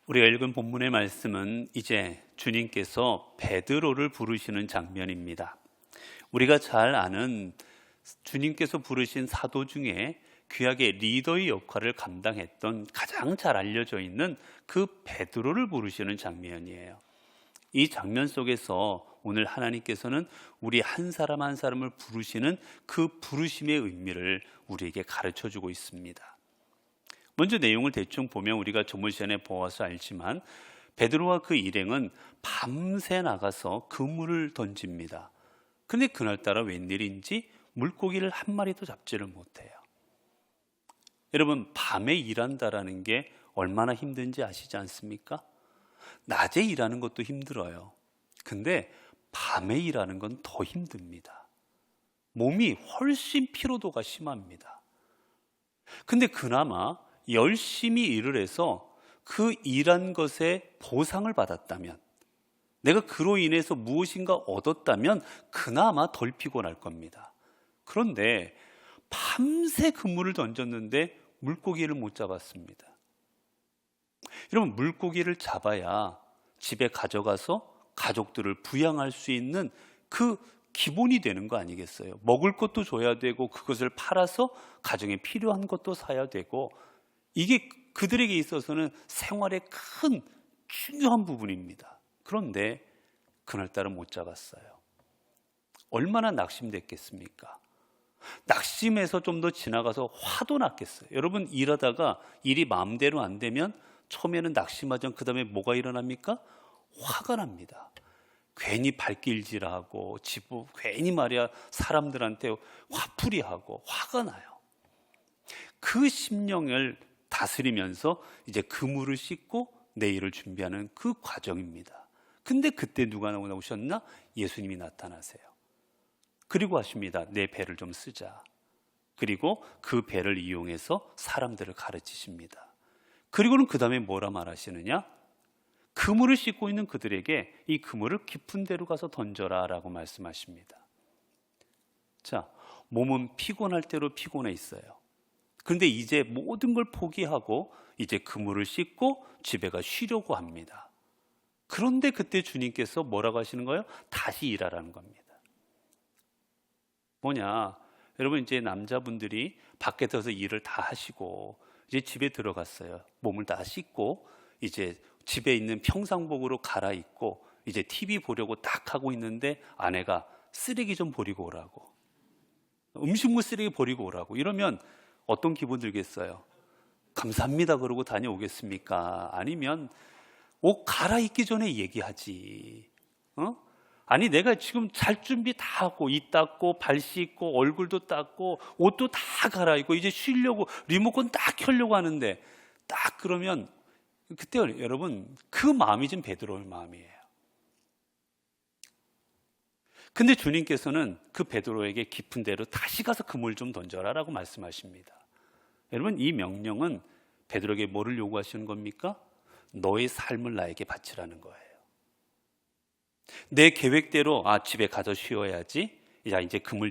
우리가 읽은 본문의 말씀은 이제 주님께서 베드로를 부르시는 장면입니다. 우리가 잘 아는 주님께서 부르신 사도 중에 귀하게 리더의 역할을 감당했던 가장 잘 알려져 있는 그 베드로를 부르시는 장면이에요. 이 장면 속에서 오늘 하나님께서는 우리 한 사람 한 사람을 부르시는 그 부르심의 의미를 우리에게 가르쳐주고 있습니다. 먼저 내용을 대충 보면 우리가 조물 시간에 보아서 알지만 베드로와 그 일행은 밤새 나가서 그물을 던집니다. 그런데 그날따라 웬일인지 물고기를 한 마리도 잡지를 못해요. 여러분, 밤에 일한다라는 게 얼마나 힘든지 아시지 않습니까? 낮에 일하는 것도 힘들어요. 근데 밤에 일하는 건 더 힘듭니다. 몸이 훨씬 피로도가 심합니다. 근데 그나마 열심히 일을 해서 그 일한 것에 보상을 받았다면, 내가 그로 인해서 무엇인가 얻었다면 그나마 덜 피곤할 겁니다. 그런데 밤새 그물을 던졌는데 물고기를 못 잡았습니다. 여러분, 물고기를 잡아야 집에 가져가서 가족들을 부양할 수 있는 그 기본이 되는 거 아니겠어요? 먹을 것도 줘야 되고 그것을 팔아서 가정에 필요한 것도 사야 되고, 이게 그들에게 있어서는 생활의 큰 중요한 부분입니다. 그런데 그날따라 못 잡았어요. 얼마나 낙심됐겠습니까? 낙심해서 좀 더 지나가서 화도 났겠어요. 여러분, 일하다가 일이 마음대로 안 되면 처음에는 낙심하죠. 그 다음에 뭐가 일어납니까? 화가 납니다. 괜히 발길질하고 괜히 말이야 사람들한테 화풀이하고 화가 나요. 그 심령을 다스리면서 이제 그물을 씻고 내일을 준비하는 그 과정입니다. 근데 그때 누가 나오셨나? 예수님이 나타나세요. 그리고 하십니다. 내 배를 좀 쓰자. 그리고 그 배를 이용해서 사람들을 가르치십니다. 그리고는 그 다음에 뭐라 말하시느냐? 그물을 씻고 있는 그들에게 이 그물을 깊은 데로 가서 던져라 라고 말씀하십니다. 자, 몸은 피곤할 대로 피곤해 있어요. 그런데 이제 모든 걸 포기하고 이제 그물을 씻고 집에 가 쉬려고 합니다. 그런데 그때 주님께서 뭐라고 하시는 거예요? 다시 일하라는 겁니다. 뭐냐, 여러분, 이제 남자분들이 밖에서 일을 다 하시고 이제 집에 들어갔어요. 몸을 다 씻고 이제 집에 있는 평상복으로 갈아입고 이제 TV 보려고 딱 하고 있는데 아내가 쓰레기 좀 버리고 오라고, 음식물 쓰레기 버리고 오라고 이러면 어떤 기분 들겠어요? 감사합니다 그러고 다녀오겠습니까? 아니면 옷 갈아입기 전에 얘기하지. 아니, 내가 지금 잘 준비 다 하고 이 닦고 발 씻고 얼굴도 닦고 옷도 다 갈아입고 이제 쉬려고 리모컨 딱 켜려고 하는데 딱 그러면 그때 여러분 그 마음이 지금 베드로의 마음이에요. 근데 주님께서는 그 베드로에게 깊은 데로 다시 가서 그물 좀 던져라 라고 말씀하십니다. 여러분, 이 명령은 베드로에게 뭐를 요구하시는 겁니까? 너의 삶을 나에게 바치라는 거예요. 내 계획대로 집에 가서 쉬어야지, 이제 그물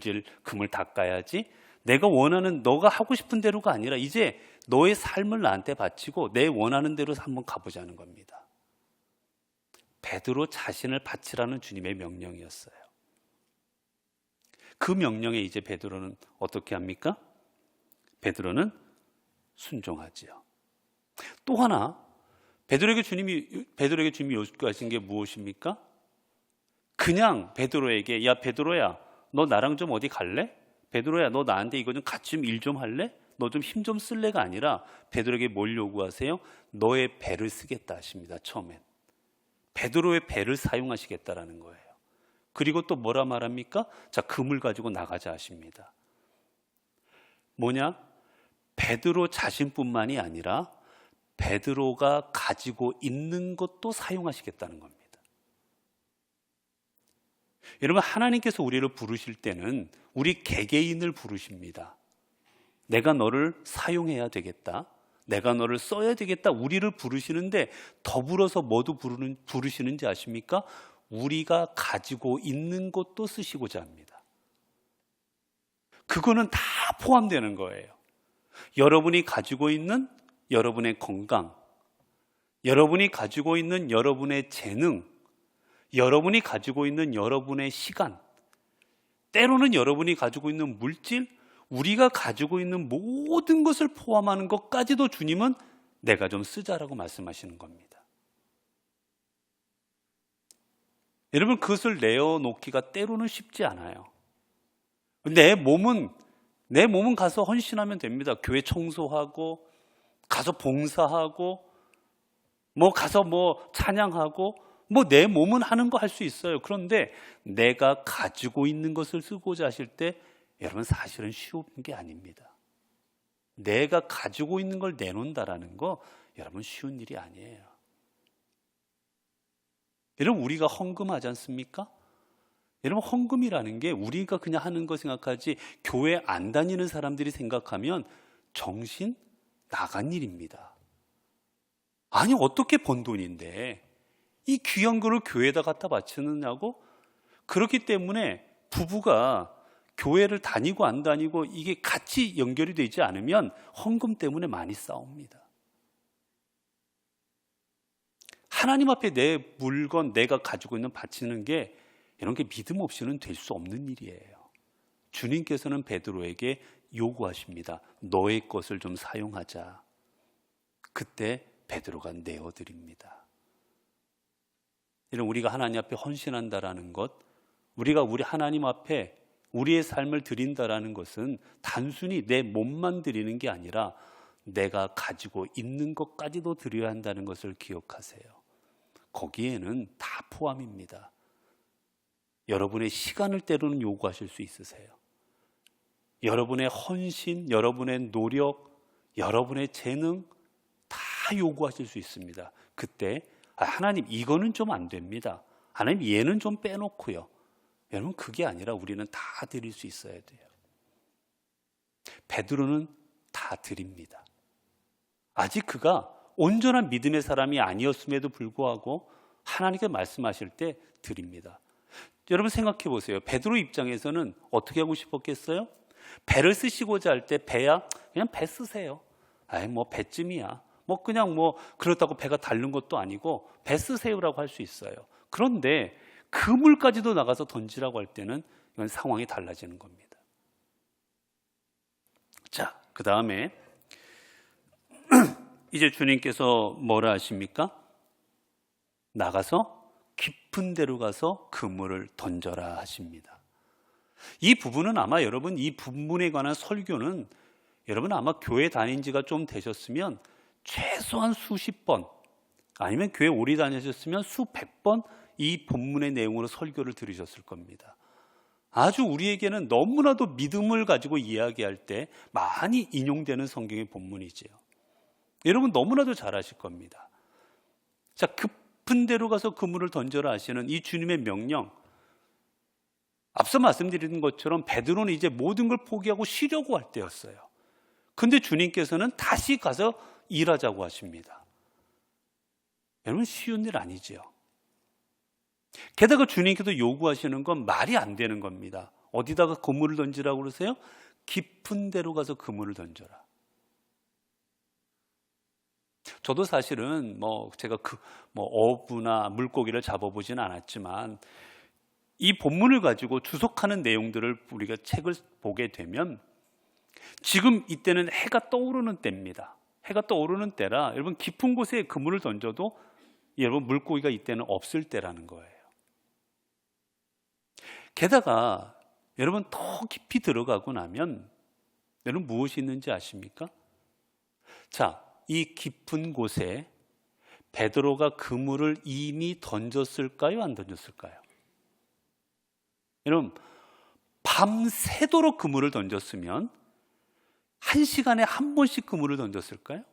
닦아야지, 내가 원하는 너가 하고 싶은 대로가 아니라 이제 너의 삶을 나한테 바치고 내 원하는 대로 한번 가보자는 겁니다. 베드로 자신을 바치라는 주님의 명령이었어요. 그 명령에 이제 베드로는 어떻게 합니까? 베드로는 순종하지요. 또 하나, 베드로에게 주님이 요구하신 게 무엇입니까? 그냥 베드로에게, 야 베드로야, 너 나랑 좀 어디 갈래? 베드로야, 너 나한테 이거 좀 같이 일 좀 할래? 너 좀 힘 좀 쓸래가 아니라 베드로에게 뭘 요구하세요? 너의 배를 쓰겠다 하십니다. 처음엔 베드로의 배를 사용하시겠다라는 거예요. 그리고 또 뭐라 말합니까? 자, 그물 가지고 나가자 하십니다. 뭐냐? 베드로 자신뿐만이 아니라 베드로가 가지고 있는 것도 사용하시겠다는 겁니다. 여러분, 하나님께서 우리를 부르실 때는 우리 개개인을 부르십니다. 내가 너를 사용해야 되겠다, 내가 너를 써야 되겠다, 우리를 부르시는데 더불어서 뭐도 부르시는지 아십니까? 우리가 가지고 있는 것도 쓰시고자 합니다. 그거는 다 포함되는 거예요. 여러분이 가지고 있는 여러분의 건강, 여러분이 가지고 있는 여러분의 재능, 여러분이 가지고 있는 여러분의 시간, 때로는 여러분이 가지고 있는 물질, 우리가 가지고 있는 모든 것을 포함하는 것까지도 주님은 내가 좀 쓰자라고 말씀하시는 겁니다. 여러분, 그것을 내어놓기가 때로는 쉽지 않아요. 내 몸은 가서 헌신하면 됩니다. 교회 청소하고, 가서 봉사하고, 가서 찬양하고, 내 몸은 하는 거 할 수 있어요. 그런데 내가 가지고 있는 것을 쓰고자 하실 때 여러분 사실은 쉬운 게 아닙니다. 내가 가지고 있는 걸 내놓는다라는 거 여러분 쉬운 일이 아니에요. 여러분, 우리가 헌금하지 않습니까? 여러분, 헌금이라는 게 우리가 그냥 하는 거 생각하지 교회 안 다니는 사람들이 생각하면 정신 나간 일입니다. 아니, 어떻게 번 돈인데 이 귀한 거를 교회에다 갖다 바치느냐고? 그렇기 때문에 부부가 교회를 다니고 안 다니고 이게 같이 연결이 되지 않으면 헌금 때문에 많이 싸웁니다. 하나님 앞에 내 물건, 내가 가지고 있는 바치는 게 이런 게 믿음 없이는 될 수 없는 일이에요. 주님께서는 베드로에게 요구하십니다. 너의 것을 좀 사용하자. 그때 베드로가 내어드립니다. 이런 우리가 하나님 앞에 헌신한다라는 것, 우리가 우리 하나님 앞에 우리의 삶을 드린다라는 것은 단순히 내 몸만 드리는 게 아니라 내가 가지고 있는 것까지도 드려야 한다는 것을 기억하세요. 거기에는 다 포함입니다. 여러분의 시간을 때로는 요구하실 수 있으세요. 여러분의 헌신, 여러분의 노력, 여러분의 재능 다 요구하실 수 있습니다. 그때 하나님 이거는 좀 안 됩니다. 하나님 얘는 좀 빼놓고요. 여러분, 그게 아니라 우리는 다 드릴 수 있어야 돼요. 베드로는 다 드립니다. 아직 그가 온전한 믿음의 사람이 아니었음에도 불구하고 하나님께 말씀하실 때 드립니다. 여러분 생각해 보세요. 베드로 입장에서는 어떻게 하고 싶었겠어요? 배를 쓰시고자 할 때 배야 그냥 배 쓰세요. 배쯤이야. 그냥 그렇다고 배가 닳는 것도 아니고 배 쓰세요라고 할 수 있어요. 그런데 그물까지도 나가서 던지라고 할 때는 이건 상황이 달라지는 겁니다. 자, 그 다음에 이제 주님께서 뭐라 하십니까? 나가서 깊은 데로 가서 그물을 던져라 하십니다. 이 부분은 아마 여러분, 이 부분에 관한 설교는 여러분 아마 교회 다닌 지가 좀 되셨으면 최소한 수십 번, 아니면 교회 오래 다니셨으면 수백 번 이 본문의 내용으로 설교를 들으셨을 겁니다. 아주 우리에게는 너무나도 믿음을 가지고 이야기할 때 많이 인용되는 성경의 본문이지요. 여러분 너무나도 잘 아실 겁니다. 자, 깊은 데로 가서 그물을 던져라 하시는 이 주님의 명령, 앞서 말씀드린 것처럼 베드로는 이제 모든 걸 포기하고 쉬려고 할 때였어요. 근데 주님께서는 다시 가서 일하자고 하십니다. 여러분, 쉬운 일 아니지요. 게다가 주님께서 요구하시는 건 말이 안 되는 겁니다. 어디다가 그물을 던지라고 그러세요? 깊은 데로 가서 그물을 던져라. 저도 사실은 제가 어부나 물고기를 잡아보지는 않았지만 이 본문을 가지고 주석하는 내용들을 우리가 책을 보게 되면 지금 이때는 해가 떠오르는 때입니다. 해가 떠오르는 때라 여러분 깊은 곳에 그물을 던져도 여러분 물고기가 이때는 없을 때라는 거예요. 게다가 여러분 더 깊이 들어가고 나면 여러분 무엇이 있는지 아십니까? 자, 이 깊은 곳에 베드로가 그물을 이미 던졌을까요? 안 던졌을까요? 여러분, 밤새도록 그물을 던졌으면 1시간에 한 번씩 그물을 던졌을까요?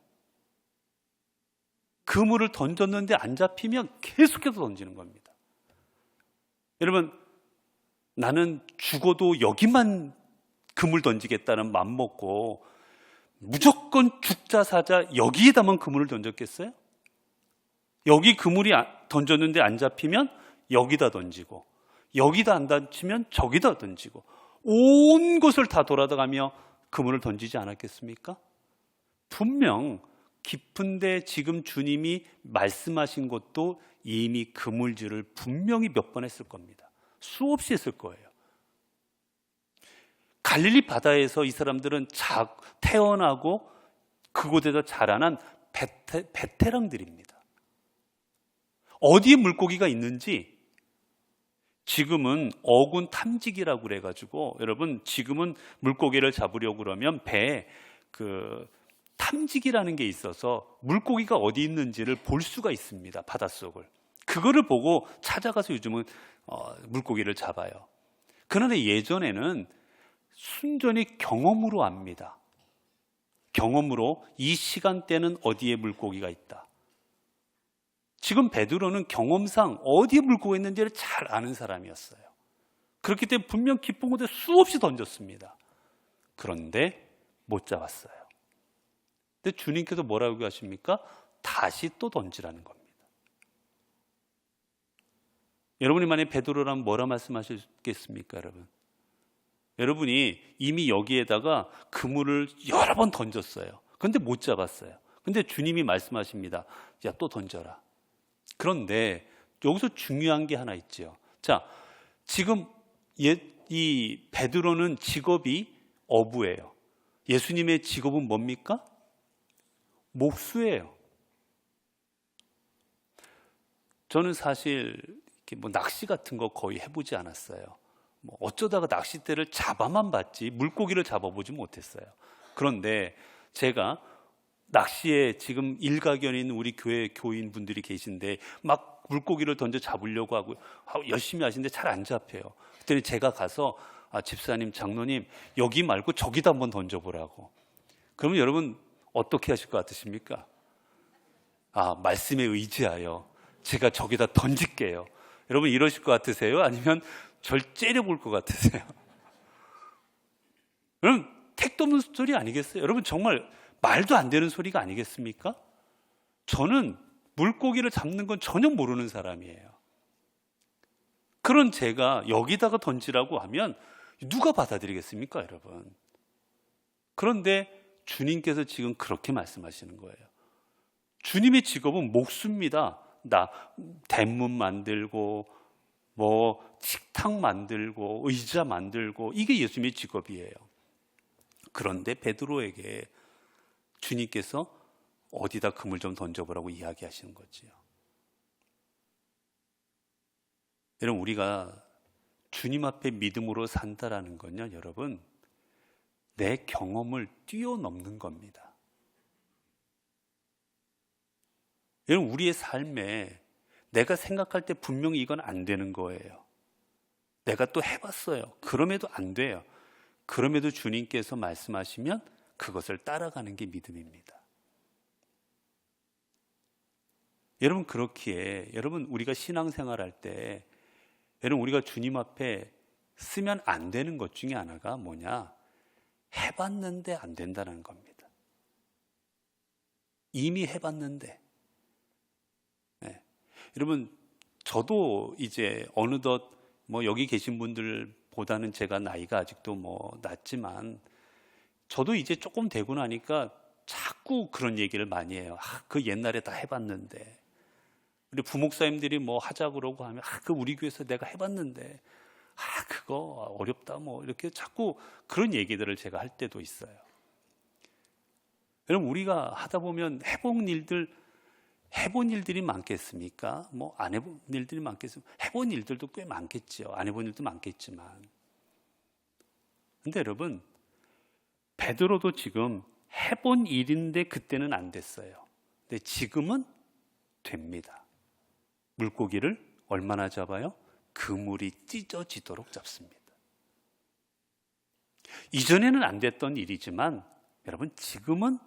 그물을 던졌는데 안 잡히면 계속해서 던지는 겁니다. 여러분, 나는 죽어도 여기만 그물 던지겠다는 맘 먹고 무조건 죽자 사자 여기에다만 그물을 던졌겠어요? 여기 그물이 던졌는데 안 잡히면 여기다 던지고, 여기다 안 던지면 저기다 던지고, 온 곳을 다 돌아다가며 그물을 던지지 않았겠습니까? 분명 깊은데 지금 주님이 말씀하신 것도 이미 그물질을 분명히 몇 번 했을 겁니다. 수없이 했을 거예요. 갈릴리 바다에서 이 사람들은 태어나고 그곳에서 자라난 베테랑들입니다. 어디에 물고기가 있는지, 지금은 어군 탐지기라고 그래가지고, 여러분 지금은 물고기를 잡으려고 그러면 배에 탐지기라는 게 있어서 물고기가 어디 있는지를 볼 수가 있습니다. 바닷속을. 그거를 보고 찾아가서 요즘은 물고기를 잡아요. 그러나 예전에는 순전히 경험으로 압니다. 경험으로 이 시간대는 어디에 물고기가 있다. 지금 베드로는 경험상 어디에 물고기가 있는지를 잘 아는 사람이었어요. 그렇기 때문에 분명 깊은 곳에 수없이 던졌습니다. 그런데 못 잡았어요. 근데 주님께서 뭐라고 하십니까? 다시 또 던지라는 겁니다. 여러분이 만약에 베드로라면 뭐라 말씀하셨겠습니까, 여러분? 여러분이 이미 여기에다가 그물을 여러 번 던졌어요. 그런데 못 잡았어요. 근데 주님이 말씀하십니다. 야, 또 던져라. 그런데 여기서 중요한 게 하나 있죠. 자, 지금 이 베드로는 직업이 어부예요. 예수님의 직업은 뭡니까? 목수예요. 저는 사실 이렇게 낚시 같은 거 거의 해보지 않았어요. 어쩌다가 낚싯대를 잡아만 봤지 물고기를 잡아보지 못했어요. 그런데 제가 낚시에 지금 일가견이 있는 우리 교회 교인분들이 계신데 막 물고기를 던져 잡으려고 하고 열심히 하시는데 잘 안 잡혀요. 그랬더니 제가 가서 집사님, 장로님 여기 말고 저기다 한번 던져보라고. 그러면 여러분 어떻게 하실 것 같으십니까? 말씀에 의지하여 제가 저기다 던질게요. 여러분 이러실 것 같으세요? 아니면 절 째려볼 것 같으세요? 여러분 택도 없는 소리 아니겠어요? 여러분 정말 말도 안 되는 소리가 아니겠습니까? 저는 물고기를 잡는 건 전혀 모르는 사람이에요. 그런 제가 여기다가 던지라고 하면 누가 받아들이겠습니까, 여러분? 그런데 주님께서 지금 그렇게 말씀하시는 거예요. 주님의 직업은 목수입니다. 대문 만들고 식탁 만들고 의자 만들고 이게 예수님의 직업이에요. 그런데 베드로에게 주님께서 어디다 그물 좀 던져보라고 이야기하시는 거지요. 여러분 우리가 주님 앞에 믿음으로 산다라는 건요, 여러분 내 경험을 뛰어넘는 겁니다. 여러분 우리의 삶에 내가 생각할 때 분명히 이건 안 되는 거예요. 내가 또 해봤어요. 그럼에도 안 돼요. 그럼에도 주님께서 말씀하시면 그것을 따라가는 게 믿음입니다. 여러분 그렇기에 여러분 우리가 신앙생활할 때 여러분 우리가 주님 앞에 쓰면 안 되는 것 중에 하나가 뭐냐? 해봤는데 안 된다는 겁니다. 이미 해봤는데. 네. 여러분 저도 이제 어느덧 여기 계신 분들보다는 제가 나이가 아직도 낮지만 저도 이제 조금 되고 나니까 자꾸 그런 얘기를 많이 해요. 그 옛날에 다 해봤는데. 우리 부목사님들이 하자 그러고 하면 그 우리 교회에서 내가 해봤는데 그거 어렵다 이렇게 자꾸 그런 얘기들을 제가 할 때도 있어요. 여러분 우리가 하다 보면 해본 일들이 많겠습니까? 안 해본 일들이 많겠습니까? 해본 일들도 꽤 많겠죠. 안 해본 일도 많겠지만. 근데 여러분 베드로도 지금 해본 일인데 그때는 안 됐어요. 근데 지금은 됩니다. 물고기를 얼마나 잡아요? 그물이 찢어지도록 잡습니다. 이전에는 안 됐던 일이지만 여러분 지금은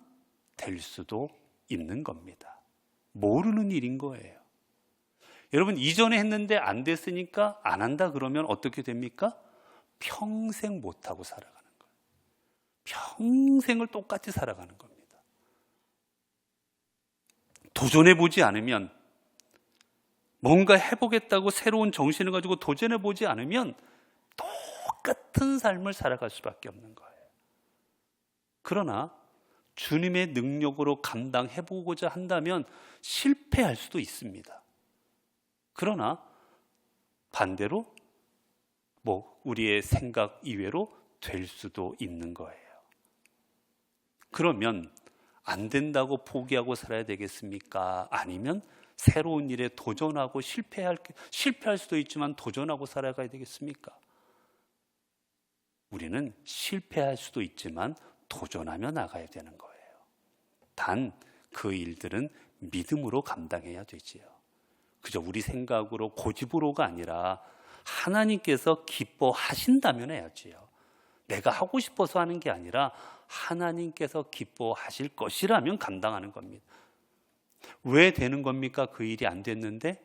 될 수도 있는 겁니다. 모르는 일인 거예요. 여러분 이전에 했는데 안 됐으니까 안 한다 그러면 어떻게 됩니까? 평생 못하고 살아가는 거예요. 평생을 똑같이 살아가는 겁니다. 도전해보지 않으면 뭔가 해보겠다고 새로운 정신을 가지고 도전해보지 않으면 똑같은 삶을 살아갈 수밖에 없는 거예요. 그러나 주님의 능력으로 감당해 보고자 한다면 실패할 수도 있습니다. 그러나 반대로 우리의 생각 이외로 될 수도 있는 거예요. 그러면 안 된다고 포기하고 살아야 되겠습니까? 아니면 새로운 일에 도전하고 실패할 수도 있지만 도전하고 살아가야 되겠습니까? 우리는 실패할 수도 있지만 도전하며 나가야 되는 거예요. 단 그 일들은 믿음으로 감당해야 되지요. 그저 우리 생각으로 고집으로가 아니라 하나님께서 기뻐하신다면 해야지요. 내가 하고 싶어서 하는 게 아니라 하나님께서 기뻐하실 것이라면 감당하는 겁니다. 왜 되는 겁니까? 그 일이 안 됐는데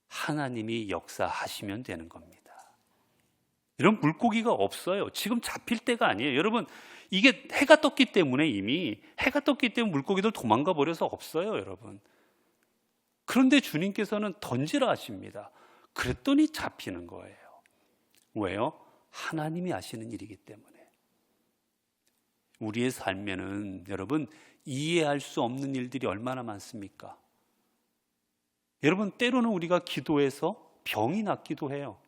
하나님이 역사하시면 되는 겁니다. 이런 물고기가 없어요. 지금 잡힐 때가 아니에요. 여러분, 이게 해가 떴기 때문에 이미 해가 떴기 때문에 물고기들 도망가 버려서 없어요, 여러분. 그런데 주님께서는 던지라 하십니다. 그랬더니 잡히는 거예요. 왜요? 하나님이 하시는 일이기 때문에. 우리의 삶에는 여러분 이해할 수 없는 일들이 얼마나 많습니까? 여러분, 때로는 우리가 기도해서 병이 낫기도 해요.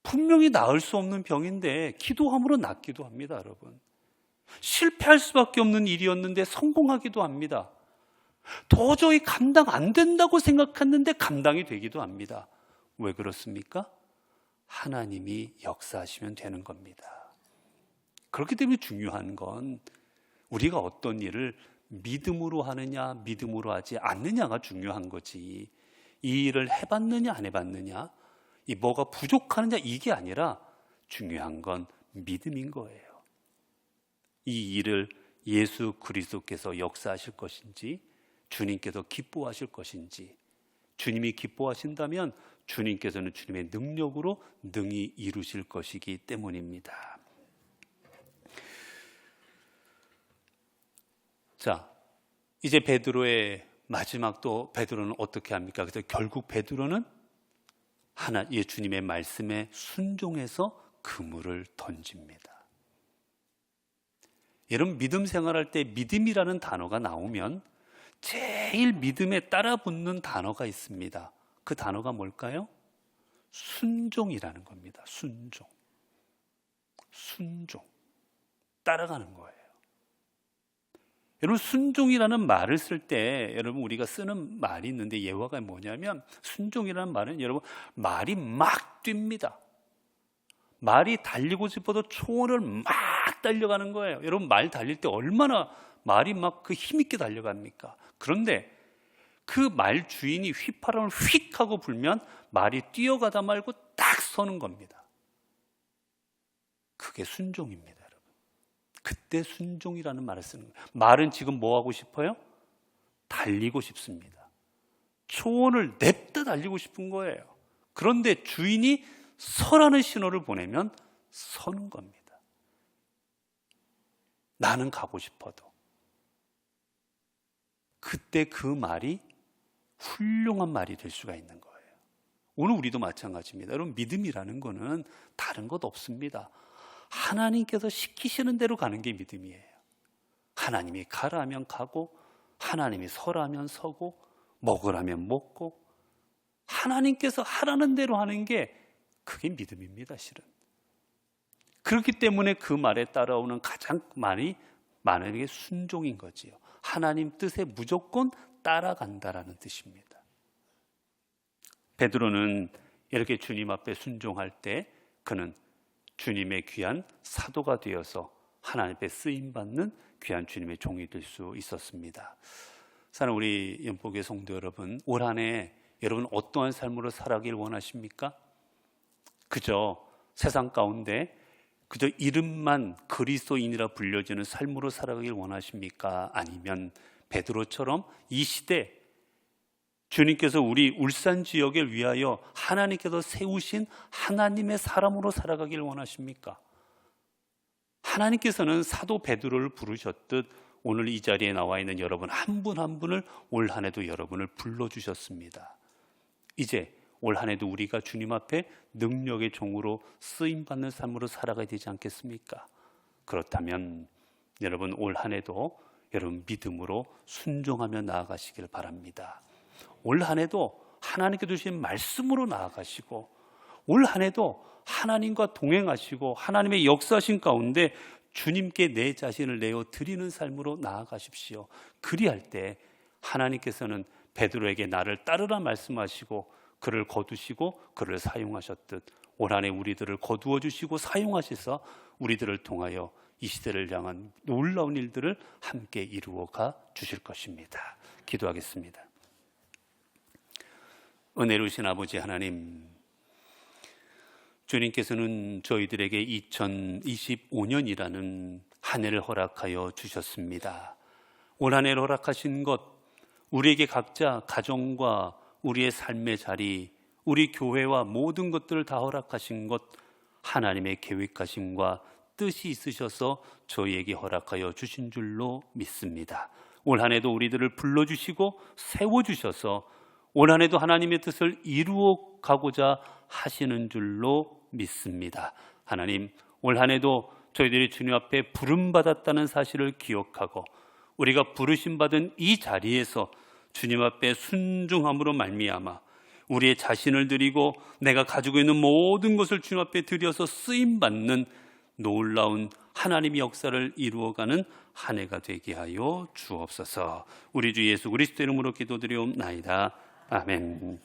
분명히 나을 수 없는 병인데 기도함으로 낫기도 합니다, 여러분. 실패할 수밖에 없는 일이었는데 성공하기도 합니다. 도저히 감당 안 된다고 생각했는데 감당이 되기도 합니다. 왜 그렇습니까? 하나님이 역사하시면 되는 겁니다. 그렇기 때문에 중요한 건 우리가 어떤 일을 믿음으로 하느냐 믿음으로 하지 않느냐가 중요한 거지, 이 일을 해봤느냐 안 해봤느냐, 이 뭐가 부족하느냐 이게 아니라 중요한 건 믿음인 거예요. 이 일을 예수 그리스도께서 역사하실 것인지 주님께서 기뻐하실 것인지, 주님이 기뻐하신다면 주님께서는 주님의 능력으로 능히 이루실 것이기 때문입니다. 자, 이제 베드로의 마지막도 베드로는 어떻게 합니까? 그래서 결국 베드로는 주님의 말씀에 순종해서 그물을 던집니다. 여러분, 믿음 생활할 때 믿음이라는 단어가 나오면 제일 믿음에 따라 붙는 단어가 있습니다. 그 단어가 뭘까요? 순종이라는 겁니다. 순종. 따라가는 거예요. 여러분, 순종이라는 말을 쓸 때 여러분 우리가 쓰는 말이 있는데 예화가 뭐냐면, 순종이라는 말은 여러분 말이 막 뜁니다. 말이 달리고 싶어도 초원을 막 달려가는 거예요. 여러분, 말 달릴 때 얼마나 말이 막 그 힘있게 달려갑니까? 그런데 그 말 주인이 휘파람을 휙 하고 불면 말이 뛰어가다 말고 딱 서는 겁니다. 그게 순종입니다, 여러분. 그때 순종이라는 말을 쓰는 거예요. 말은 지금 뭐 하고 싶어요? 달리고 싶습니다. 초원을 냅다 달리고 싶은 거예요. 그런데 주인이 서라는 신호를 보내면 서는 겁니다. 나는 가고 싶어도. 그때 그 말이 훌륭한 말이 될 수가 있는 거예요. 오늘 우리도 마찬가지입니다. 여러분, 믿음이라는 거는 다른 것 없습니다. 하나님께서 시키시는 대로 가는 게 믿음이에요. 하나님이 가라면 가고, 하나님이 서라면 서고, 먹으라면 먹고, 하나님께서 하라는 대로 하는 게 그게 믿음입니다, 실은. 그렇기 때문에 그 말에 따라오는 가장 많은 게 순종인 거지요. 하나님 뜻에 무조건 따라간다라는 뜻입니다. 베드로는 이렇게 주님 앞에 순종할 때 그는 주님의 귀한 사도가 되어서 하나님 앞에 쓰임받는 귀한 주님의 종이 될 수 있었습니다. 사랑하는 우리 연복의 성도 여러분, 올 한 해 여러분 어떠한 삶으로 살아가길 원하십니까? 그저 세상 가운데 그저 이름만 그리스도인이라 불려지는 삶으로 살아가길 원하십니까? 아니면 베드로처럼 이 시대 주님께서 우리 울산 지역을 위하여 하나님께서 세우신 하나님의 사람으로 살아가길 원하십니까? 하나님께서는 사도 베드로를 부르셨듯 오늘 이 자리에 나와 있는 여러분 한 분 한 분을 올 한 해도 여러분을 불러주셨습니다. 이제 올 한 해도 우리가 주님 앞에 능력의 종으로 쓰임받는 삶으로 살아가야 되지 않겠습니까? 그렇다면 여러분 올 한 해도 여러분 믿음으로 순종하며 나아가시길 바랍니다. 올 한 해도 하나님께 주신 말씀으로 나아가시고, 올 한 해도 하나님과 동행하시고 하나님의 역사하신 가운데 주님께 내 자신을 내어 드리는 삶으로 나아가십시오. 그리할 때 하나님께서는 베드로에게 나를 따르라 말씀하시고 그를 거두시고 그를 사용하셨듯 올 한 해 우리들을 거두어 주시고 사용하셔서 우리들을 통하여 이 시대를 향한 놀라운 일들을 함께 이루어가 주실 것입니다. 기도하겠습니다. 은혜로우신 아버지 하나님, 주님께서는 저희들에게 2025년이라는 한 해를 허락하여 주셨습니다. 올 한 해를 허락하신 것, 우리에게 각자 가정과 우리의 삶의 자리, 우리 교회와 모든 것들을 다 허락하신 것, 하나님의 계획하심과 뜻이 있으셔서 저희에게 허락하여 주신 줄로 믿습니다. 올 한 해도 우리들을 불러주시고 세워주셔서 올 한 해도 하나님의 뜻을 이루어 가고자 하시는 줄로 믿습니다. 하나님, 올 한 해도 저희들이 주님 앞에 부름받았다는 사실을 기억하고 우리가 부르심 받은 이 자리에서 주님 앞에 순종함으로 말미암아 우리의 자신을 드리고 내가 가지고 있는 모든 것을 주님 앞에 드려서 쓰임받는 놀라운 하나님의 역사를 이루어가는 한 해가 되게 하여 주옵소서. 우리 주 예수 그리스도 이름으로 기도드리옵나이다. 아멘.